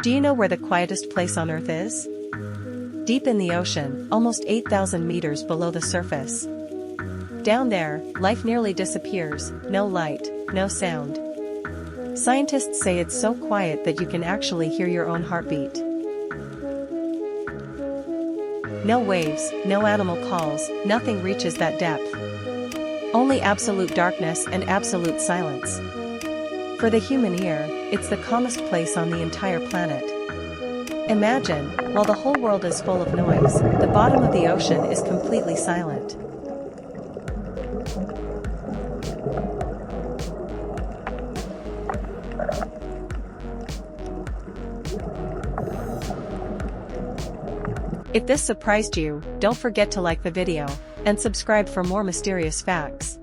Do you know where the quietest place on Earth is? Deep in the ocean, almost 8,000 meters below the surface. Down there, life nearly disappears, no light, no sound. Scientists say it's so quiet that you can actually hear your own heartbeat. No waves, no animal calls, nothing reaches that depth. Only absolute darkness and absolute silence. For the human ear, it's the calmest place on the entire planet. Imagine, while the whole world is full of noise, the bottom of the ocean is completely silent. If this surprised you, don't forget to like the video and subscribe for more mysterious facts.